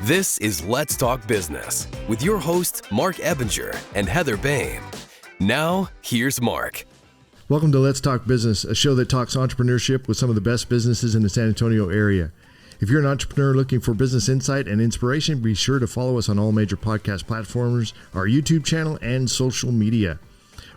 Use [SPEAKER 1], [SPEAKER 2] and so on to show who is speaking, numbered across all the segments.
[SPEAKER 1] This is Let's Talk Business with your hosts, Marc Ebinger and Heather Boehme. Now, here's Marc.
[SPEAKER 2] Welcome to Let's Talk Business, a show that talks entrepreneurship with some of the best businesses in the San Antonio area. If you're an entrepreneur looking for business insight and inspiration, be sure to follow us on all major podcast platforms, our YouTube channel, and social media.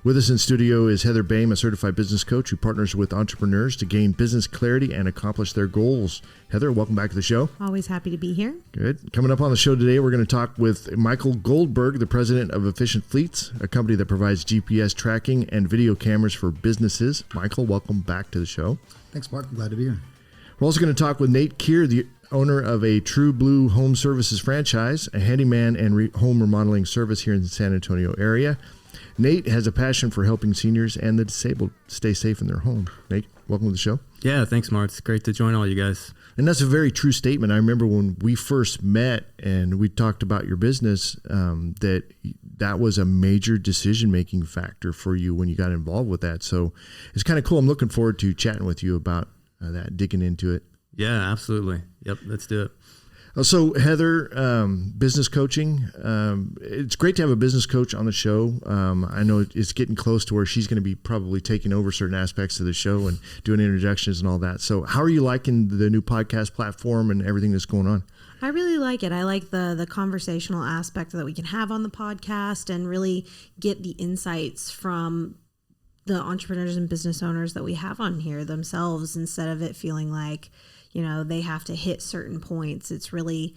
[SPEAKER 2] With us in studio is Heather Boehme, a certified business coach who partners with entrepreneurs to gain business clarity and accomplish their goals. Heather, welcome back to the show.
[SPEAKER 3] Always happy to be here.
[SPEAKER 2] Good. Coming up on the show today, we're going to talk with Michael Goldberg, the president of Efficient Fleets, a company that provides GPS tracking and video cameras for businesses. Michael, welcome back to the show.
[SPEAKER 4] Thanks, Marc. I'm glad to be here.
[SPEAKER 2] We're also going to talk with Nate Kear, the owner of a TruBlue Home Services franchise, a handyman and home remodeling service here in the San Antonio area. Nate has a passion for helping seniors and the disabled stay safe in their home. Nate, welcome to the show.
[SPEAKER 5] Yeah, thanks, Marc. It's great to join all you guys.
[SPEAKER 2] And that's a very true statement. I remember when we first met and we talked about your business, that was a major decision-making factor for you when you got involved with that. So it's kind of cool. I'm looking forward to chatting with you about that, digging into it.
[SPEAKER 5] Yeah, absolutely. Yep, let's do it.
[SPEAKER 2] So Heather, business coaching. It's great to have a business coach on the show. I know it's getting close to where she's going to be probably taking over certain aspects of the show and doing introductions and all that. So how are you liking the new podcast platform and everything that's going on?
[SPEAKER 3] I really like it. I like the conversational aspect that we can have on the podcast and really get the insights from the entrepreneurs and business owners that we have on here themselves, instead of it feeling like, you know, they have to hit certain points. It's really,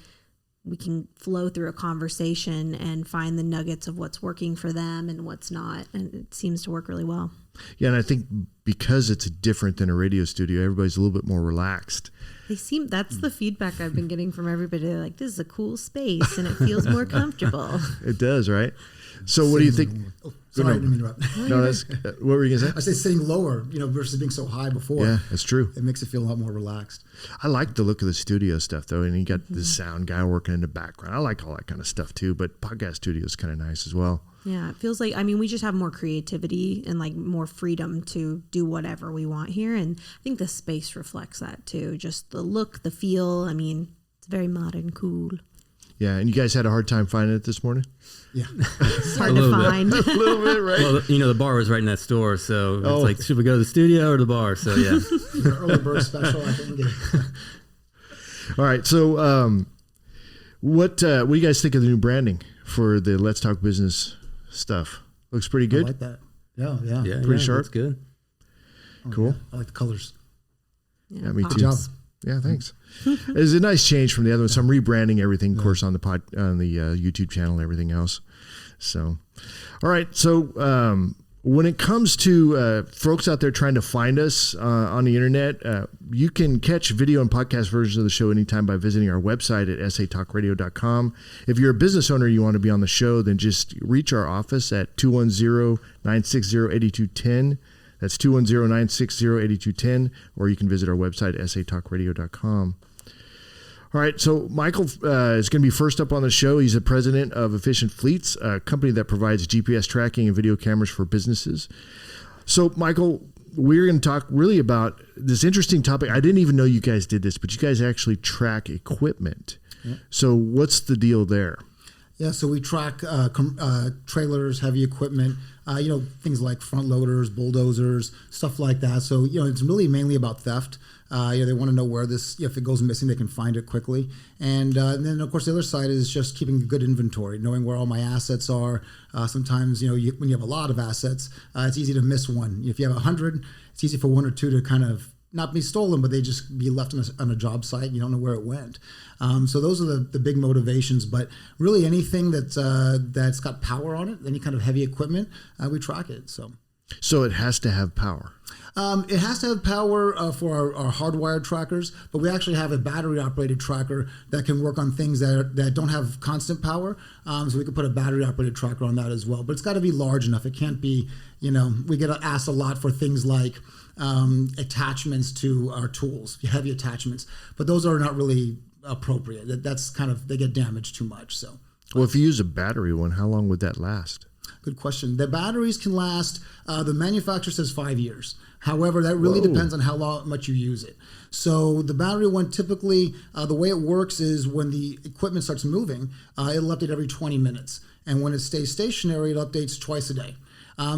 [SPEAKER 3] we can flow through a conversation and find the nuggets of what's working for them and what's not. And it seems to work really well.
[SPEAKER 2] Yeah. And I think because it's different than a radio studio, everybody's a little bit more relaxed.
[SPEAKER 3] That's the feedback I've been getting from everybody. They're like, this is a cool space and it feels more comfortable.
[SPEAKER 2] It does, right? So what do you think?
[SPEAKER 4] Sorry, I didn't mean to interrupt.
[SPEAKER 2] No, that's what were you going to say?
[SPEAKER 4] I said sitting lower, versus being so high before.
[SPEAKER 2] Yeah, that's true.
[SPEAKER 4] It makes it feel a lot more relaxed.
[SPEAKER 2] I like the look of the studio stuff, though, and you got the sound guy working in the background. I like all that kind of stuff, too, but podcast studio is kind of nice as well.
[SPEAKER 3] Yeah, it feels like, we just have more creativity and like more freedom to do whatever we want here. And I think the space reflects that, too. Just the look, the feel. It's very modern, cool.
[SPEAKER 2] Yeah, and you guys had a hard time finding it this morning?
[SPEAKER 4] Yeah.
[SPEAKER 3] It's hard to find.
[SPEAKER 2] A little bit, right?
[SPEAKER 5] Well, the bar was right in that store, so it's like, should we go to the studio or the bar? So, yeah.
[SPEAKER 4] Early bird special, I think.
[SPEAKER 2] All right, so what do you guys think of the new branding for the Let's Talk Business stuff? Looks pretty good.
[SPEAKER 4] I like that. Yeah.
[SPEAKER 2] Pretty sharp.
[SPEAKER 5] That's good.
[SPEAKER 2] Cool.
[SPEAKER 4] Yeah. I like the colors.
[SPEAKER 2] Yeah, me too.
[SPEAKER 4] Good job.
[SPEAKER 2] Yeah, thanks. It's a nice change from the other one. So I'm rebranding everything, of course, on the YouTube channel and everything else. So, all right. So when it comes to folks out there trying to find us on the internet, you can catch video and podcast versions of the show anytime by visiting our website at satalkradio.com. If you're a business owner and you want to be on the show, then just reach our office at 210-960-8210. That's 210-960-8210, or you can visit our website, satalkradio.com. All right, so Michael is going to be first up on the show. He's the president of Efficient Fleets, a company that provides GPS tracking and video cameras for businesses. So, Michael, we're going to talk really about this interesting topic. I didn't even know you guys did this, but you guys actually track equipment. Yeah. So what's the deal there?
[SPEAKER 4] Yeah, so we track trailers, heavy equipment, things like front loaders, bulldozers, stuff like that. So, it's really mainly about theft. They want to know where this, if it goes missing, they can find it quickly. And then, of course, the other side is just keeping a good inventory, knowing where all my assets are. Sometimes, when you have a lot of assets, it's easy to miss one. If you have 100, it's easy for one or two to kind of not be stolen, but they just be left on a job site. You don't know where it went. So those are the big motivations. But really anything that's got power on it, any kind of heavy equipment, we track it.
[SPEAKER 2] So it has to have power.
[SPEAKER 4] It has to have power for our hardwired trackers, but we actually have a battery-operated tracker that can work on things that don't have constant power. So we can put a battery-operated tracker on that as well. But it's got to be large enough. It can't be, we get asked a lot for things like attachments to our tools, heavy attachments, but those are not really appropriate. That's they get damaged too much. So,
[SPEAKER 2] well, if you use a battery one, how long would that last?
[SPEAKER 4] Good question. The batteries can last, the manufacturer says 5 years. However, that really depends on how much you use it. So the battery one, typically, the way it works is when the equipment starts moving, it'll update every 20 minutes. And when it stays stationary, it updates twice a day.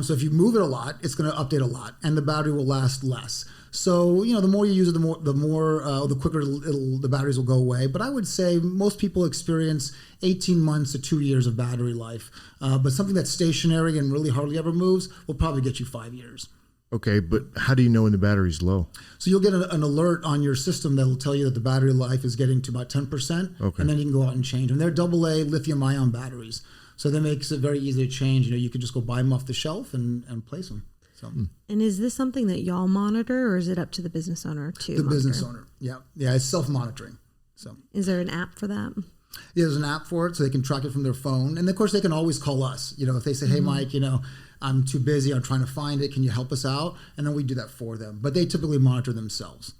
[SPEAKER 4] So if you move it a lot, it's going to update a lot, and the battery will last less. So the more you use it, the quicker the batteries will go away. But I would say most people experience 18 months to 2 years of battery life. But something that's stationary and really hardly ever moves will probably get you 5 years.
[SPEAKER 2] Okay, but how do you know when the battery's low?
[SPEAKER 4] So you'll get an alert on your system that will tell you that the battery life is getting to about 10%, and then you can go out and change them. They're AA lithium-ion batteries. So that makes it very easy to change. You can just go buy them off the shelf and place them. So.
[SPEAKER 3] And is this something that y'all monitor, or is it up to the business owner to monitor?
[SPEAKER 4] Business owner, yeah. It's self-monitoring. So.
[SPEAKER 3] Is there an app for that?
[SPEAKER 4] Yeah, there's an app for it, so they can track it from their phone. And of course, they can always call us. If they say, hey, Mike, I'm too busy, I'm trying to find it, can you help us out? And then we do that for them. But they typically monitor themselves.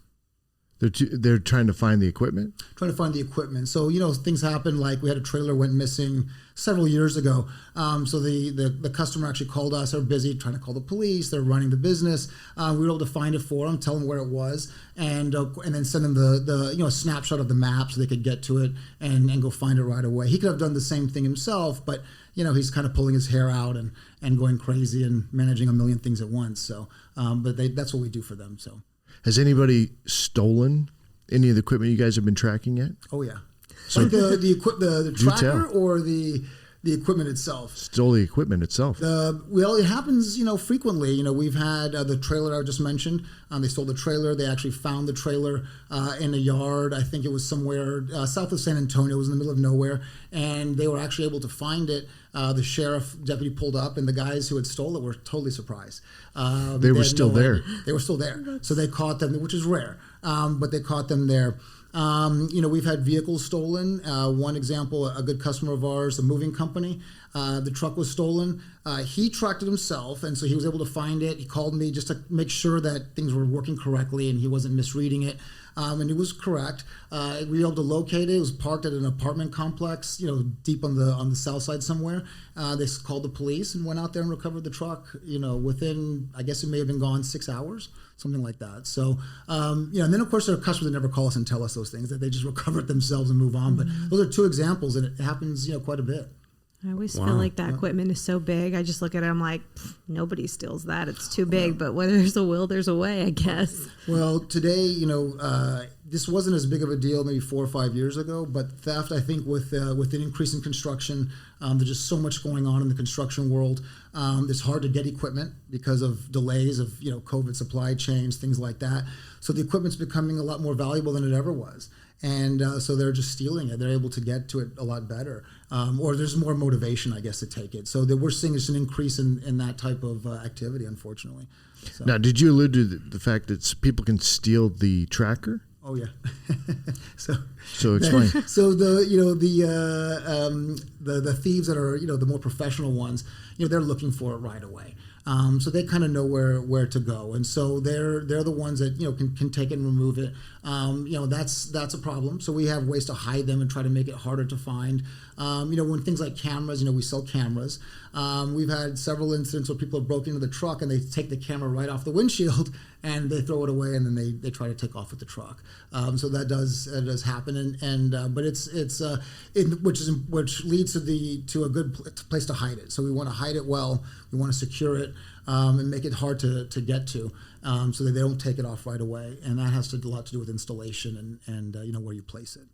[SPEAKER 2] They're trying to find the equipment?
[SPEAKER 4] Trying to find the equipment. So, things happen, like we had a trailer went missing several years ago. So the customer actually called us. They're busy trying to call the police. They're running the business. We were able to find it for them, tell them where it was, and then send them the snapshot of the map so they could get to it and go find it right away. He could have done the same thing himself, but he's kind of pulling his hair out and going crazy and managing a million things at once. So, but that's what we do for them. So.
[SPEAKER 2] Has anybody stolen any of the equipment you guys have been tracking yet?
[SPEAKER 4] Oh yeah, so like the tracker or the equipment itself.
[SPEAKER 2] Stole the equipment itself.
[SPEAKER 4] It happens frequently. We've had the trailer I just mentioned. They stole the trailer. They actually found the trailer in a yard. I think it was somewhere south of San Antonio. It was in the middle of nowhere, and they were actually able to find it. The sheriff deputy pulled up, and the guys who had stole it were totally surprised.
[SPEAKER 2] They were still there.
[SPEAKER 4] They were still there. So they caught them, which is rare, but they caught them there. We've had vehicles stolen. One example, a good customer of ours, a moving company, the truck was stolen. He tracked it himself, and so he was able to find it. He called me just to make sure that things were working correctly and he wasn't misreading it. And it was correct. We were able to locate it. It was parked at an apartment complex, deep on the south side somewhere. They called the police and went out there and recovered the truck, within, I guess it may have been gone 6 hours, something like that. So, and then of course there are customers that never call us and tell us those things, that they just recover it themselves and move on. But those are two examples, and it happens, quite a bit.
[SPEAKER 3] I always feel like that equipment is so big. I just look at it, I'm like, nobody steals that. It's too big. But where there's a will, there's a way, I guess.
[SPEAKER 4] Well, today, this wasn't as big of a deal maybe 4 or 5 years ago. But theft, I think, with an increase in construction, there's just so much going on in the construction world. It's hard to get equipment because of delays of COVID supply chains, things like that. So the equipment's becoming a lot more valuable than it ever was. And so they're just stealing it. They're able to get to it a lot better. Or there's more motivation, I guess, to take it. So we're seeing just an increase in that type of activity, unfortunately. So.
[SPEAKER 2] Now, did you allude to the fact that people can steal the tracker?
[SPEAKER 4] Oh yeah.
[SPEAKER 2] So explain.
[SPEAKER 4] So the thieves that are the more professional ones, they're looking for it right away. So they kind of know where to go, and so they're the ones that can take it and remove it. That's a problem. So we have ways to hide them and try to make it harder to find. When things like cameras, we sell cameras. We've had several incidents where people have broken into the truck and they take the camera right off the windshield and they throw it away, and then they try to take off with the truck. So that does happen, but which leads to a good place to hide it. So we want to hide it well. We want to secure it and make it hard to get to, so that they don't take it off right away. And that has a lot to do with installation and where you place it.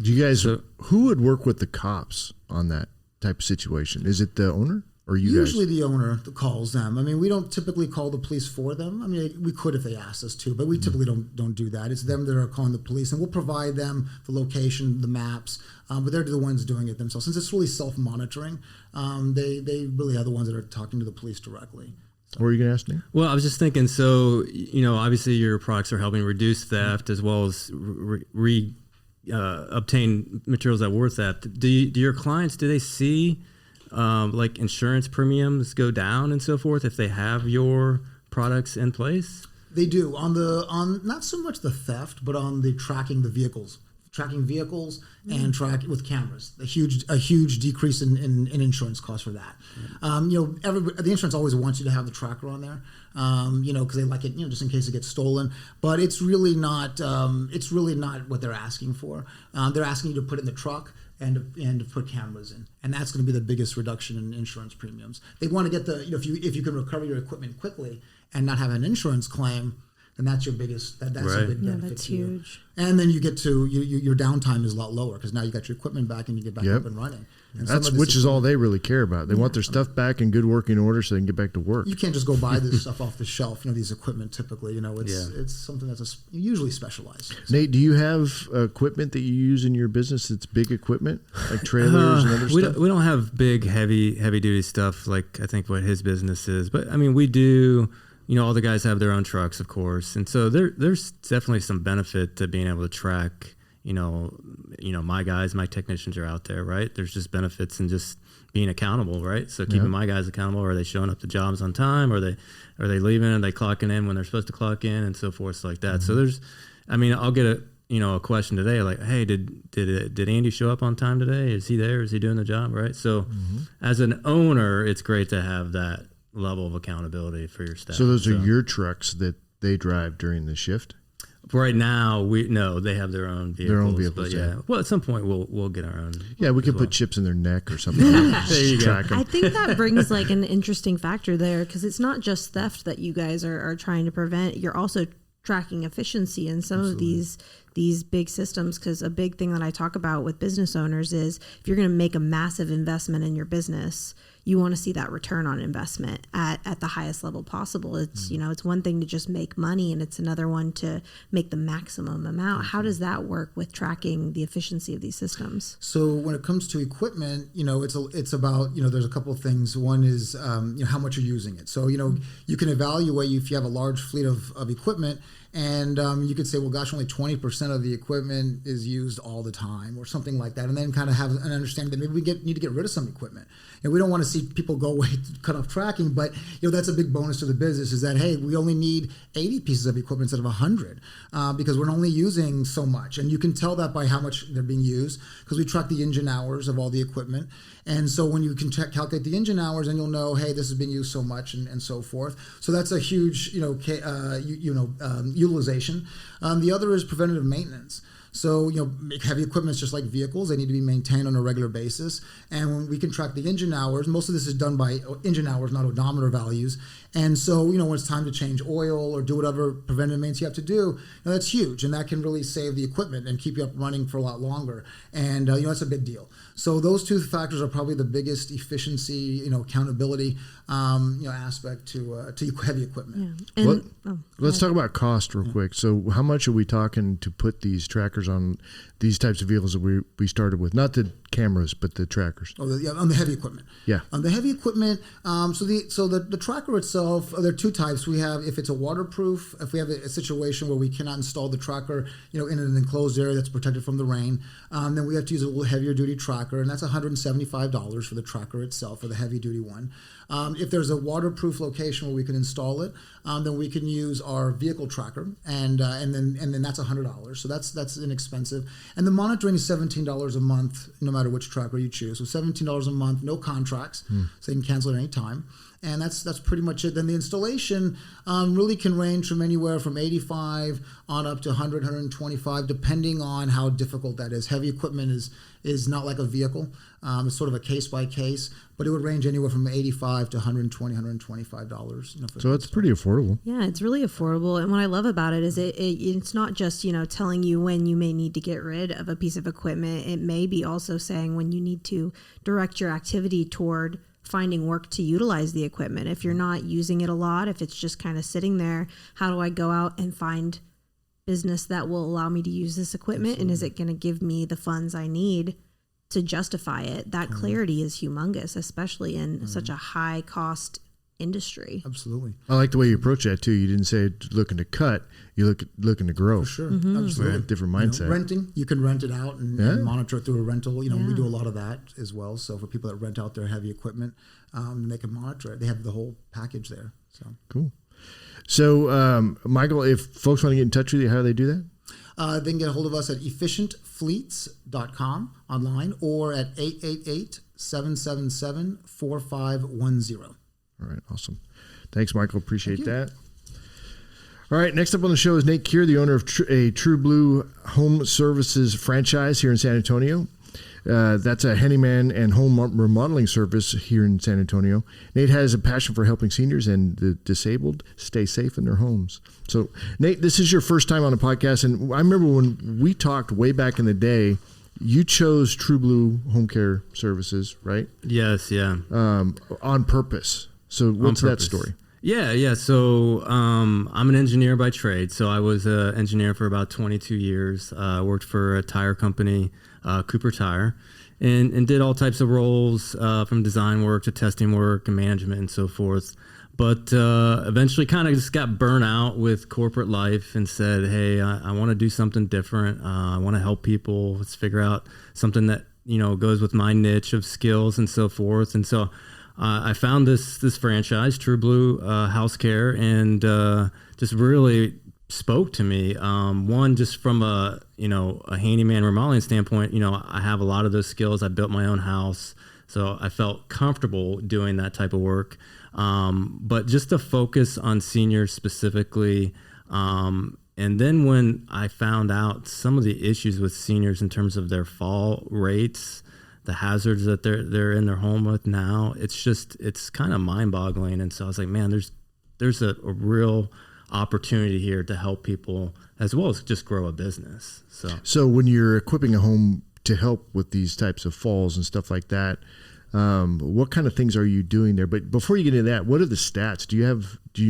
[SPEAKER 2] Do you guys? Who would work with the cops on that type of situation? Is it the owner or you
[SPEAKER 4] Usually
[SPEAKER 2] guys?
[SPEAKER 4] The owner calls them. I mean, we don't typically call the police for them. I mean, we could if they asked us to, but we typically don't do that. It's them that are calling the police, and we'll provide them the location, the maps, but they're the ones doing it themselves. Since it's really self-monitoring, they really are the ones that are talking to the police directly.
[SPEAKER 2] What were you going to ask, Nate?
[SPEAKER 5] Well, I was just thinking, so, obviously your products are helping reduce theft as well as obtain materials that were theft. Do your clients, do they see like insurance premiums go down and so forth if they have your products in place?
[SPEAKER 4] They do on not so much the theft, but on the tracking the vehicles. tracking vehicles and track with cameras. A huge decrease in insurance costs for that. The insurance always wants you to have the tracker on there, because they like it, just in case it gets stolen. But it's really not. It's really not what they're asking for. They're asking you to put it in the truck and to put cameras in, and that's going to be the biggest reduction in insurance premiums. They want to get if you can recover your equipment quickly and not have an insurance claim, then that's your biggest. That's a big benefit.
[SPEAKER 3] That's
[SPEAKER 4] to you.
[SPEAKER 3] huge.
[SPEAKER 4] And then you get to your downtime is a lot lower because now you got your equipment back and you get back up and running. And
[SPEAKER 2] which is all they really care about. They want their stuff back in good working order so they can get back to work.
[SPEAKER 4] You can't just go buy this stuff off the shelf. These equipment typically, it's something that's usually specialized.
[SPEAKER 2] Nate, do you have equipment that you use in your business that's big equipment, like trailers and other stuff?
[SPEAKER 5] We don't have big, heavy duty stuff like I think what his business is. But, I mean, we do, all the guys have their own trucks, of course. And so there's definitely some benefit to being able to track my guys, my technicians are out there, right? There's just benefits in just being accountable, right? So keeping my guys accountable. Are they showing up to jobs on time? Are they leaving? Are they clocking in when they're supposed to clock in and so forth like that? So I'll get a question today like, hey, did Andy show up on time today? Is he there? Is he doing the job, right? So as an owner, it's great to have that level of accountability for your staff.
[SPEAKER 2] So those are your trucks that they drive during the shift?
[SPEAKER 5] Right now, they have their own vehicles.
[SPEAKER 2] Their own vehicles,
[SPEAKER 5] but well, at some point we'll get our own.
[SPEAKER 2] Yeah, we could put chips in their neck or something.
[SPEAKER 5] There you go.
[SPEAKER 3] I think that brings like an interesting factor there because it's not just theft that you guys are trying to prevent. You're also tracking efficiency in some of these big systems, because a big thing that I talk about with business owners is if you're going to make a massive investment in your business, you want to see that return on investment at the highest level possible. It's it's one thing to just make money and it's another one to make the maximum amount. How does that work with tracking the efficiency of these systems?
[SPEAKER 4] So when it comes to equipment, it's about there's a couple of things. One is how much you're using it. So you can evaluate if you have a large fleet of equipment. And you could say, well, gosh, only 20% of the equipment is used all the time or something like that. And then kind of have an understanding that maybe we need to get rid of some equipment. And we don't want to see people go away to cut off tracking, but that's a big bonus to the business is that, hey, we only need 80 pieces of equipment instead of 100 because we're only using so much. And you can tell that by how much they're being used because we track the engine hours of all the equipment. And so when you can calculate the engine hours, then you'll know, hey, this has been used so much and so forth. So that's a huge, utilization. The other is preventative maintenance. So, heavy equipment is just like vehicles. They need to be maintained on a regular basis. And when we can track the engine hours, most of this is done by engine hours, not odometer values. And so, when it's time to change oil or do whatever preventative maintenance you have to do, that's huge. And that can really save the equipment and keep you up running for a lot longer. And, that's a big deal. So those two factors are probably the biggest efficiency, accountability, aspect to heavy equipment.
[SPEAKER 3] Yeah. And,
[SPEAKER 2] let's talk about cost real quick. So how much are we talking to put these trackers on these types of vehicles that we started with? Not the cameras, but the trackers.
[SPEAKER 4] On the heavy equipment.
[SPEAKER 2] Yeah.
[SPEAKER 4] On the heavy equipment, so the tracker itself, there are two types. We have, if it's a waterproof, if we have a situation where we cannot install the tracker, in an enclosed area that's protected from the rain, then we have to use a little heavier duty tracker, and that's $175 for the tracker itself, for the heavy duty one. If there's a waterproof location where we can install it, then we can use our vehicle tracker, and then that's $100. So that's inexpensive. And the monitoring is $17 a month, no matter which tracker you choose. So $17 a month, no contracts, so you can cancel at any time. And that's pretty much it. Then the installation really can range from anywhere from $85 on up to $100, $125, depending on how difficult that is. Heavy equipment is not like a vehicle. It's sort of a case by case, but it would range anywhere from $85 to $120, $125.
[SPEAKER 2] So it's pretty affordable.
[SPEAKER 3] Yeah, it's really affordable. And what I love about it is it's not just, telling you when you may need to get rid of a piece of equipment. It may be also saying when you need to direct your activity toward finding work to utilize the equipment. If you're not using it a lot, if it's just kind of sitting there, how do I go out and find business that will allow me to use this equipment? Absolutely. And is it going to give me the funds I need to justify it? That clarity is humongous, especially in such a high cost industry.
[SPEAKER 4] Absolutely.
[SPEAKER 2] I like the way you approach that too. You didn't say looking to cut, you looking to grow.
[SPEAKER 4] For sure. Absolutely.
[SPEAKER 2] Different mindset.
[SPEAKER 4] Renting, you can rent it out and monitor it through a rental. We do a lot of that as well. So for people that rent out their heavy equipment, they can monitor it. They have the whole package there. So
[SPEAKER 2] cool. So Michael, if folks want to get in touch with you, how do they do that?
[SPEAKER 4] They can get a hold of us at efficientfleets.com online or at 888-777-4510.
[SPEAKER 2] All right, awesome. Thanks, Michael. Appreciate that. All right, next up on the show is Nate Kear, the owner of a TruBlue Home Services franchise here in San Antonio. That's a handyman and home remodeling service here in San Antonio. Nate has a passion for helping seniors and the disabled stay safe in their homes. So, Nate, this is your first time on the podcast, and I remember when we talked way back in the day, you chose TruBlue Home Care Services, right?
[SPEAKER 5] Yes, yeah.
[SPEAKER 2] On purpose. So what's that story?
[SPEAKER 5] Yeah. So I'm an engineer by trade. So I was an engineer for about 22 years. Worked for a tire company, Cooper Tire, and did all types of roles from design work to testing work and management and so forth. But eventually kind of just got burnt out with corporate life and said, hey, I want to do something different. I want to help people. Let's figure out something that, goes with my niche of skills and so forth. And so I found this franchise, TruBlue House Care, and just really spoke to me. One, just from a handyman remodeling standpoint, I have a lot of those skills. I built my own house, so I felt comfortable doing that type of work. But just to focus on seniors specifically. And then when I found out some of the issues with seniors in terms of their fall rates, the hazards that they're in their home with now, it's kind of mind-boggling. And so I was like, man, there's a real opportunity here to help people as well as just grow a business. So
[SPEAKER 2] when you're equipping a home to help with these types of falls and stuff like that, what kind of things are you doing there? But before you get into that, what are the stats? Do you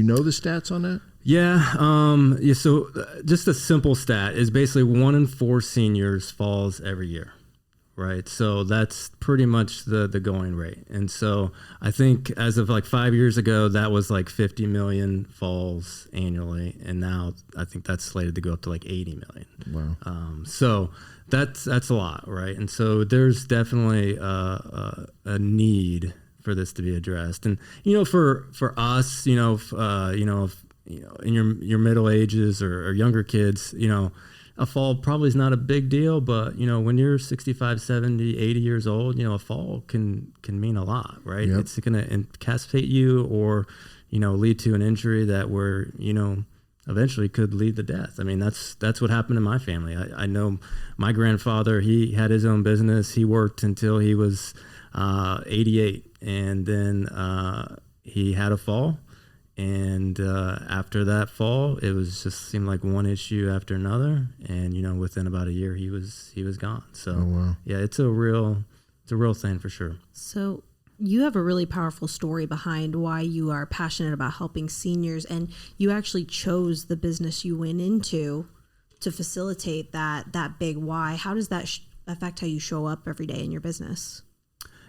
[SPEAKER 2] know the stats on that?
[SPEAKER 5] Yeah. So just a simple stat is basically 1 in 4 seniors falls every year. Right. So that's pretty much the going rate. And so I think as of like 5 years ago, that was like 50 million falls annually. And now I think that's slated to go up to like 80 million.
[SPEAKER 2] Wow.
[SPEAKER 5] So that's a lot. Right. And so there's definitely a need for this to be addressed. And, for us, in your middle ages or younger kids, a fall probably is not a big deal, but when you're 65, 70, 80 years old, a fall can mean a lot, right?
[SPEAKER 2] Yep.
[SPEAKER 5] It's going to incapacitate you or, lead to an injury that eventually could lead to death. I mean, that's what happened in my family. I know my grandfather, he had his own business. He worked until he was 88, and then he had a fall. And after that fall, it was just seemed like one issue after another, and within about a year, he was gone. So,
[SPEAKER 2] oh, wow.
[SPEAKER 5] Yeah, it's a real thing for sure.
[SPEAKER 3] So you have a really powerful story behind why you are passionate about helping seniors, and you actually chose the business you went into to facilitate that big why. How does that affect how you show up every day in your business?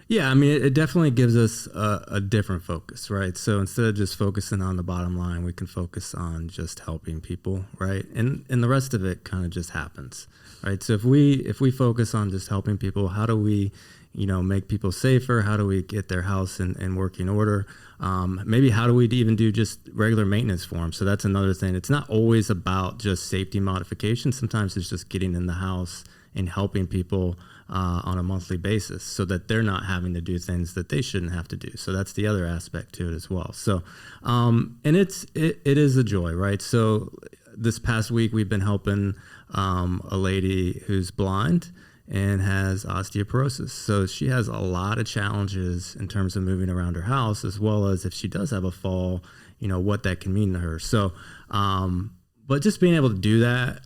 [SPEAKER 5] Yeah, I mean, it definitely gives us a different focus, right? So instead of just focusing on the bottom line, we can focus on just helping people, right? And the rest of it kind of just happens, right? So if we focus on just helping people, how do we, make people safer? How do we get their house in working order? Maybe how do we even do just regular maintenance for them? So that's another thing. It's not always about just safety modifications. Sometimes it's just getting in the house and helping people on a monthly basis so that they're not having to do things that they shouldn't have to do. So that's the other aspect to it as well. So, and it is a joy, right? So this past week we've been helping a lady who's blind and has osteoporosis. So she has a lot of challenges in terms of moving around her house, as well as if she does have a fall, what that can mean to her. So, but just being able to do that,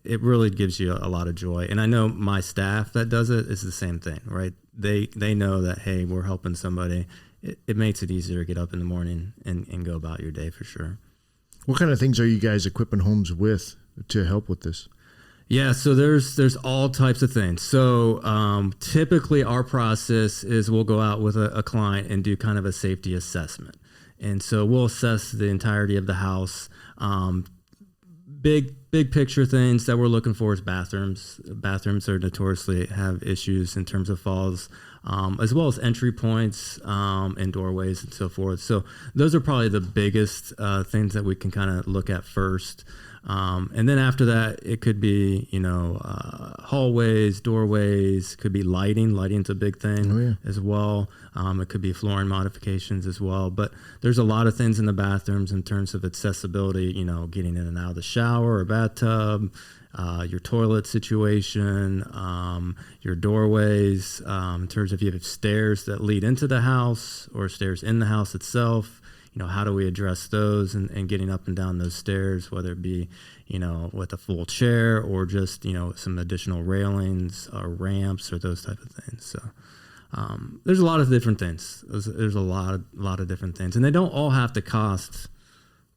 [SPEAKER 5] it really gives you a lot of joy. And I know my staff that does it is the same thing, right? They know that, hey, we're helping somebody. It makes it easier to get up in the morning and go about your day for sure.
[SPEAKER 2] What kind of things are you guys equipping homes with to help with this?
[SPEAKER 5] Yeah, so there's all types of things. So typically our process is we'll go out with a client and do kind of a safety assessment. And so we'll assess the entirety of the house. Big picture things that we're looking for is bathrooms. Bathrooms are notoriously have issues in terms of falls. as well as entry points and doorways and so forth. So those are probably the biggest things that we can kind of look at first. And then after that, it could be, hallways, doorways, could be lighting. Lighting's a big thing as well. It could be flooring modifications as well. But there's a lot of things in the bathrooms in terms of accessibility, getting in and out of the shower or bathtub, your toilet situation, your doorways, in terms of if you have stairs that lead into the house or stairs in the house itself. How do we address those and getting up and down those stairs, whether it be, with a full chair or just, some additional railings or ramps or those type of things. So there's a lot of different things. There's a lot of different things. And they don't all have to cost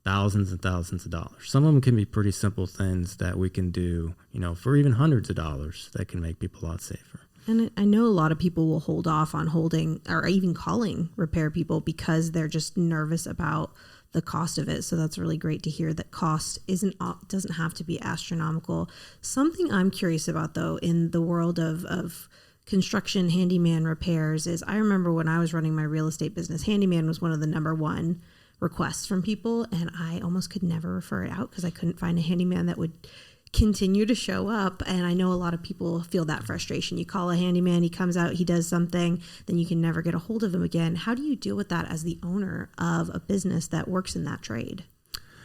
[SPEAKER 5] thousands and thousands of dollars. Some of them can be pretty simple things that we can do, for even hundreds of dollars that can make people a lot safer.
[SPEAKER 3] And I know a lot of people will hold off on holding or even calling repair people because they're just nervous about the cost of it. So that's really great to hear that cost doesn't have to be astronomical. Something I'm curious about, though, in the world of construction handyman repairs is I remember when I was running my real estate business, handyman was one of the number one requests from people. And I almost could never refer it out because I couldn't find a handyman that would continue to show up. And I know a lot of people feel that frustration. You call a handyman, he comes out, he does something, then you can never get a hold of him again. How do you deal with that as the owner of a business that works in that trade?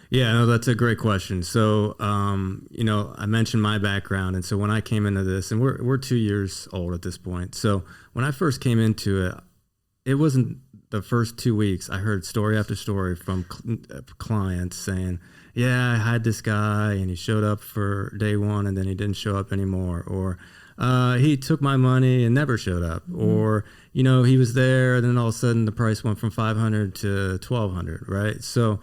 [SPEAKER 5] Yeah, no, that's a great question. So, I mentioned my background. And so when I came into this, and we're 2 years old at this point. So when I first came into it, it wasn't the first 2 weeks. I heard story after story from clients saying, yeah, I had this guy and he showed up for day one and then he didn't show up anymore. Or he took my money and never showed up. Mm-hmm. Or, he was there and then all of a sudden the price went from $500 to $1,200, right? So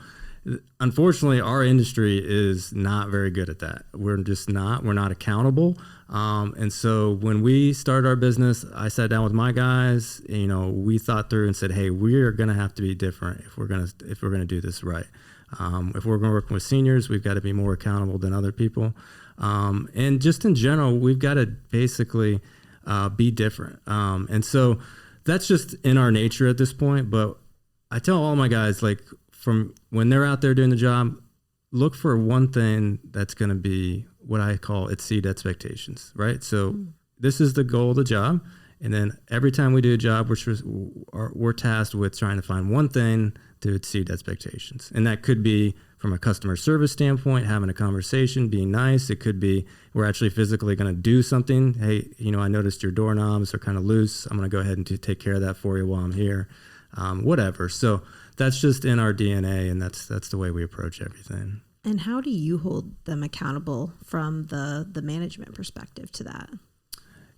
[SPEAKER 5] unfortunately, our industry is not very good at that. We're not accountable. And so when we started our business, I sat down with my guys, we thought through and said, hey, we are going to have to be different if we're going to do this right. If we're going to work with seniors, we've got to be more accountable than other people. And just in general, we've got to basically be different. And so that's just in our nature at this point. But I tell all my guys, from when they're out there doing the job, look for one thing that's going to be what I call exceed expectations, right? So this is the goal of the job. And then every time we do a job, we're tasked with trying to find one thing to exceed expectations. And that could be from a customer service standpoint, having a conversation, being nice. It could be we're actually physically going to do something. Hey, I noticed your doorknobs are kind of loose. I'm going to go ahead and take care of that for you while I'm here. Whatever. So that's just in our DNA, and that's the way we approach everything.
[SPEAKER 3] And how do you hold them accountable from the management perspective to that?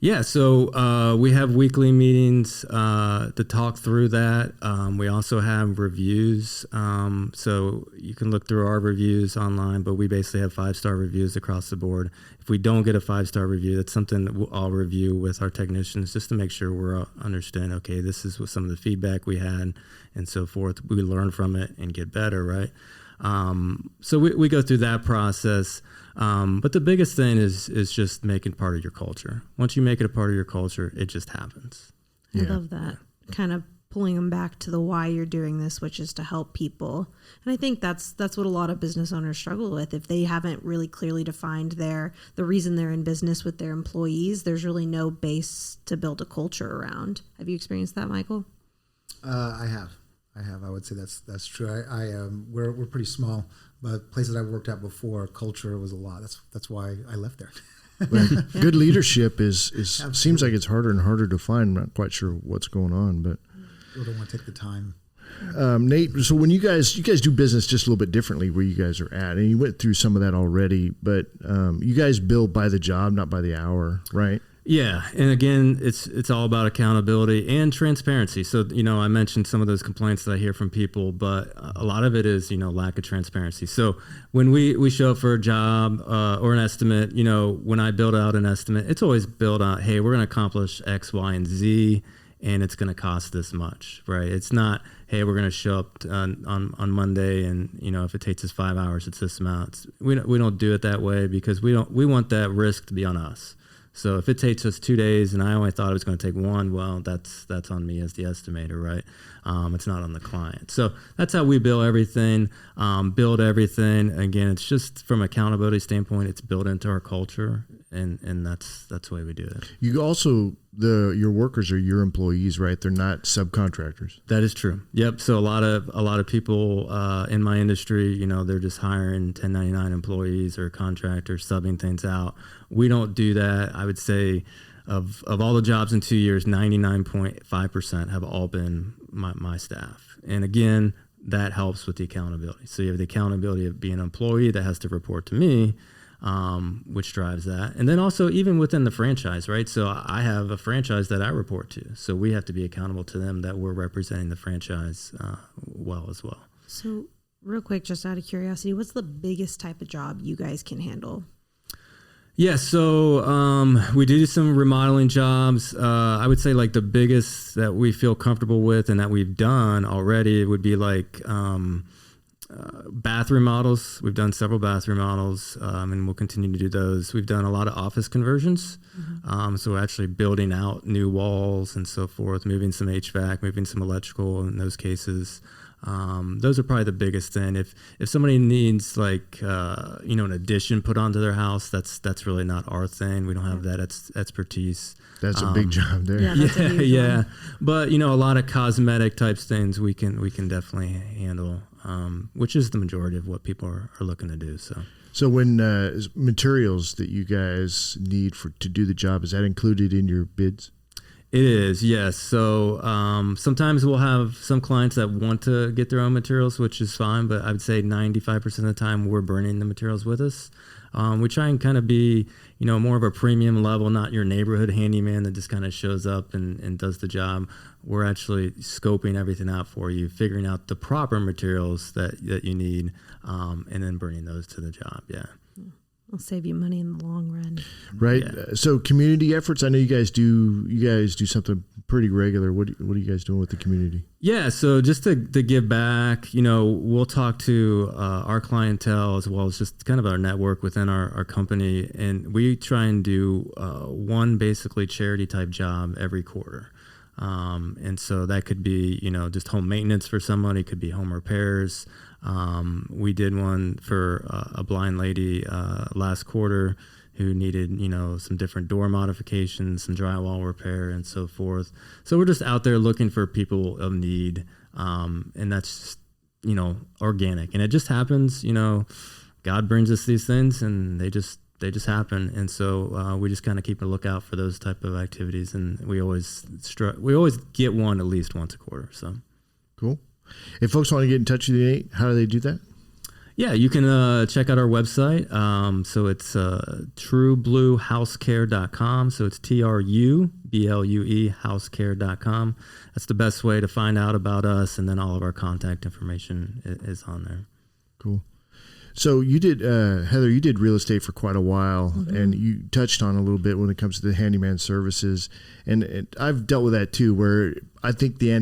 [SPEAKER 5] Yeah, so we have weekly meetings to talk through that. We also have reviews. So you can look through our reviews online, but we basically have 5-star reviews across the board. If we don't get a 5-star review, that's something that I'll review with our technicians just to make sure we're understanding, okay, this is what some of the feedback we had and so forth. We learn from it and get better, right? So we go through that process. But the biggest thing is just making part of your culture. Once you make it a part of your culture, it just happens.
[SPEAKER 3] I love that. Kind of pulling them back to the why you're doing this, which is to help people. And I think that's what a lot of business owners struggle with. If they haven't really clearly defined the reason they're in business with their employees, there's really no base to build a culture around. Have you experienced that, Michael?
[SPEAKER 4] I have. I would say that's true. We're pretty small, but places I've worked at before, culture was a lot. That's why I left there.
[SPEAKER 2] Good leadership seems like it's harder and harder to find. I'm not quite sure what's going on, but
[SPEAKER 4] people don't want to take the time.
[SPEAKER 2] Nate, so when you guys do business just a little bit differently where you guys are at, and you went through some of that already, but you guys bill by the job, not by the hour, right?
[SPEAKER 5] Yeah, and again, it's all about accountability and transparency. So, I mentioned some of those complaints that I hear from people, but a lot of it is, lack of transparency. So when we show up for a job or an estimate, when I build out an estimate, it's always built out, hey, we're going to accomplish X, Y, and Z, and it's going to cost this much, right? It's not, hey, we're going to show up on Monday, and if it takes us 5 hours, it's this amount. We don't do it that way because we want that risk to be on us. So if it takes us 2 days and I only thought it was going to take 1, well, that's on me as the estimator, right? It's not on the client. So that's how we build everything. Again, it's just from accountability standpoint, it's built into our culture, and that's the way we do it.
[SPEAKER 2] You also, your workers are your employees, right? They're not subcontractors.
[SPEAKER 5] That is true. Yep. So a lot of people in my industry, they're just hiring 1099 employees or contractors, subbing things out. We don't do that. I would say of all the jobs in 2 years, 99.5% have all been my staff. And again, that helps with the accountability. So you have the accountability of being an employee that has to report to me, which drives that. And then also even within the franchise, right? So I have a franchise that I report to. So we have to be accountable to them that we're representing the franchise well as well.
[SPEAKER 3] So real quick, just out of curiosity, what's the biggest type of job you guys can handle?
[SPEAKER 5] Yeah, so we do some remodeling jobs. I would say like the biggest that we feel comfortable with and that we've done already would be like bathroom models. We've done several bathroom models, and we'll continue to do those. We've done a lot of office conversions. So we're actually building out new walls and so forth, moving some HVAC, moving some electrical in those cases. Those are probably the biggest thing. If somebody needs like an addition put onto their house, that's really not our thing. We don't have that expertise.
[SPEAKER 2] That's a big job there.
[SPEAKER 3] Yeah, that's a huge one.
[SPEAKER 5] But a lot of cosmetic types things we can definitely handle, which is the majority of what people are looking to do.
[SPEAKER 2] So when materials that you guys need to do the job, is that included in your bids?
[SPEAKER 5] It is, yes. So sometimes we'll have some clients that want to get their own materials, which is fine, but I would say 95% of the time we're burning the materials with us. We try and kind of be, more of a premium level, not your neighborhood handyman that just kind of shows up and does the job. We're actually scoping everything out for you, figuring out the proper materials that you need, and then bringing those to the job, yeah.
[SPEAKER 3] It'll save you money in the long run.
[SPEAKER 2] Right.
[SPEAKER 5] Yeah.
[SPEAKER 2] So community efforts, I know you guys do something pretty regular. What are you guys doing with the community?
[SPEAKER 5] Yeah. So just to give back, we'll talk to our clientele as well as just kind of our network within our company. And we try and do one basically charity type job every quarter. And so that could be, just home maintenance for somebody, could be home repairs. We did one for a blind lady last quarter who needed, some different door modifications, some drywall repair and so forth. So we're just out there looking for people of need. And that's, organic. And it just happens, God brings us these things and they just happen. And so we just kind of keep a lookout for those type of activities. And we always get one at least once a quarter. So
[SPEAKER 2] cool. If folks want to get in touch with you, Nate, how do they do that?
[SPEAKER 5] Yeah, you can check out our website. So it's TruBlueHouseCare.com. So it's TruBlue housecare.com. That's the best way to find out about us. And then all of our contact information is on there.
[SPEAKER 2] Cool. So you did, Heather, you did real estate for quite a while, and you touched on a little bit when it comes to the handyman services. And I've dealt with that too, where I think the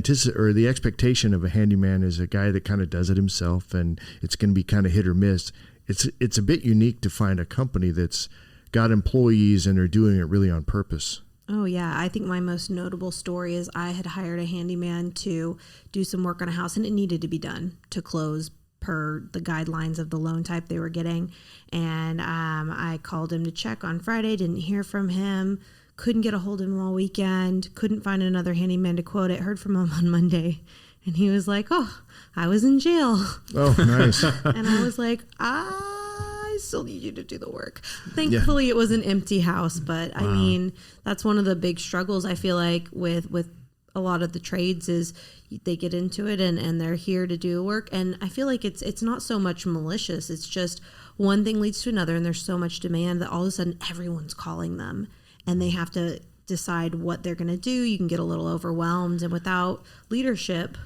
[SPEAKER 2] expectation of a handyman is a guy that kind of does it himself, and it's going to be kind of hit or miss. It's a bit unique to find a company that's got employees and are doing it really on purpose.
[SPEAKER 3] Oh, yeah. I think my most notable story is I had hired a handyman to do some work on a house, and it needed to be done to close per the guidelines of the loan type they were getting. And I called him to check on Friday, didn't hear from him, couldn't get a hold of him all weekend, couldn't find another handyman to quote it, heard from him on Monday. And he was like, oh, I was in jail.
[SPEAKER 2] Oh, nice.
[SPEAKER 3] And I was like, I still need you to do the work. Thankfully, It was an empty house. But I mean, that's one of the big struggles I feel like with a lot of the trades is they get into it and they're here to do the work. And I feel like it's not so much malicious. It's just one thing leads to another, and there's so much demand that all of a sudden everyone's calling them and they have to decide what they're going to do. You can get a little overwhelmed, and without leadership,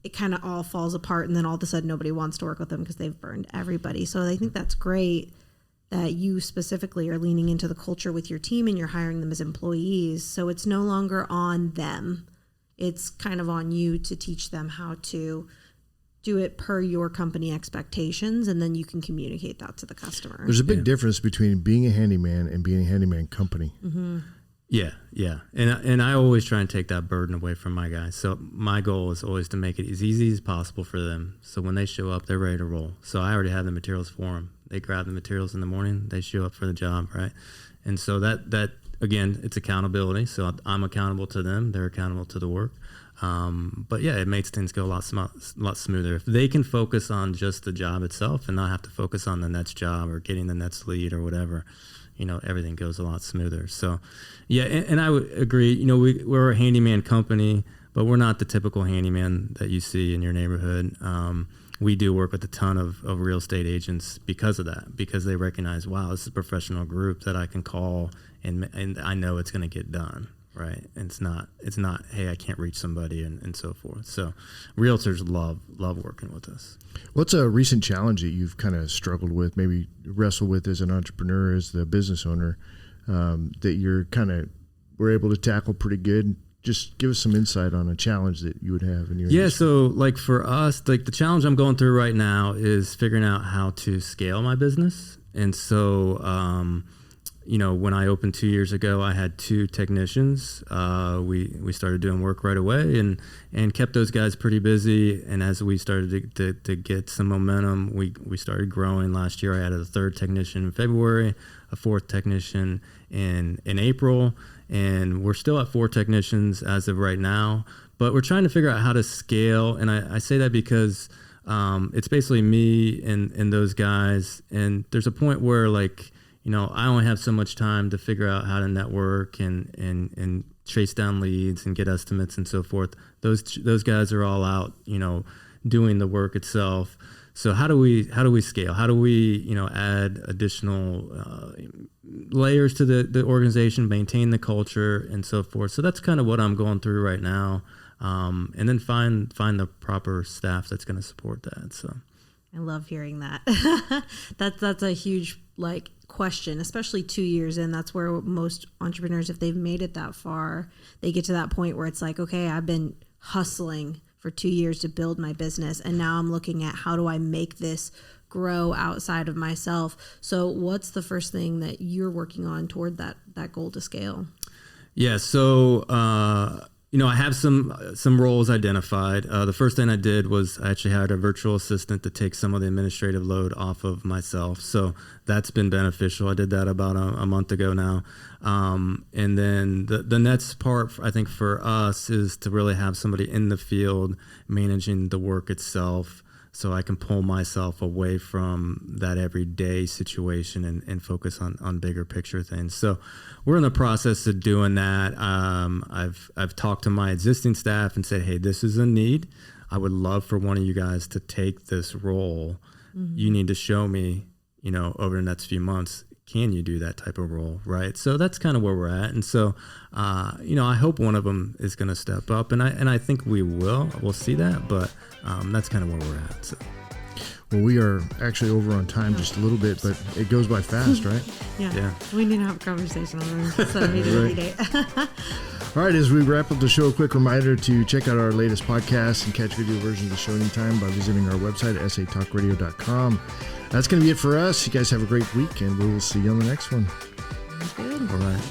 [SPEAKER 3] it kind of all falls apart. And then all of a sudden nobody wants to work with them because they've burned everybody. So I think that's great that you specifically are leaning into the culture with your team and you're hiring them as employees. So it's no longer on them. It's kind of on you to teach them how to do it per your company expectations, and then you can communicate that to the customer.
[SPEAKER 2] There's a big difference between being a handyman and being a handyman company.
[SPEAKER 3] Mm-hmm.
[SPEAKER 5] Yeah. And I always try and take that burden away from my guys. So my goal is always to make it as easy as possible for them. So when they show up, they're ready to roll. So I already have the materials for them. They grab the materials in the morning, they show up for the job, right? And so that again, it's accountability. So I'm accountable to them. They're accountable to the work. But yeah, it makes things go a lot smoother. If they can focus on just the job itself and not have to focus on the next job or getting the next lead or whatever, everything goes a lot smoother. So yeah, and I would agree, we're a handyman company, but we're not the typical handyman that you see in your neighborhood. We do work with a ton of real estate agents because of that, because they recognize, wow, this is a professional group that I can call and I know it's going to get done. Right. And it's not, hey, I can't reach somebody and so forth. So realtors love working with us.
[SPEAKER 2] What's a recent challenge that you've kind of struggled with, maybe wrestled with as an entrepreneur, as the business owner, that you're were able to tackle pretty good? Just give us some insight on a challenge that you would have in your industry.
[SPEAKER 5] So like for us, like the challenge I'm going through right now is figuring out how to scale my business. And so, when I opened 2 years ago, I had 2 technicians. We started doing work right away and kept those guys pretty busy. And as we started to get some momentum, we started growing. Last year, I added a 3rd technician in February, a 4th technician in April, and we're still at 4 technicians as of right now. But we're trying to figure out how to scale. And I say that because it's basically me and those guys. And there's a point where I only have so much time to figure out how to network and chase down leads and get estimates and so forth. Those guys are all out, doing the work itself. So how do we scale? How do we, add additional layers to the organization, maintain the culture and so forth? So that's kind of what I'm going through right now. And then find the proper staff that's going to support that. So
[SPEAKER 3] I love hearing that. That's a huge question, especially 2 years in. That's where most entrepreneurs, if they've made it that far, they get to that point where it's like, okay, I've been hustling for 2 years to build my business, and now I'm looking at how do I make this grow outside of myself. So what's the first thing that you're working on toward that goal to scale?
[SPEAKER 5] Yeah, so I have some roles identified. The first thing I did was I actually hired a virtual assistant to take some of the administrative load off of myself. So that's been beneficial. I did that about a month ago now. And then the next part, I think, for us is to really have somebody in the field managing the work itself, so I can pull myself away from that everyday situation and focus on bigger picture things. So we're in the process of doing that. I've talked to my existing staff and said, hey, this is a need. I would love for one of you guys to take this role. Mm-hmm. You need to show me, over the next few months, can you do that type of role, right? So that's kind of where we're at. And so, I hope one of them is going to step up, and I think we will. We'll see that, but that's kind of where we're at. So.
[SPEAKER 2] Well, we are actually over on time just a little bit, but it goes by fast, right?
[SPEAKER 3] Yeah. We need to have a conversation on the set of meeting every day.
[SPEAKER 2] All right, as we wrap up the show, a quick reminder to check out our latest podcast and catch video versions of the show anytime by visiting our website at satalkradio.com. That's going to be it for us. You guys have a great week, and we will see you on the next one.
[SPEAKER 3] Sounds good.
[SPEAKER 5] All right.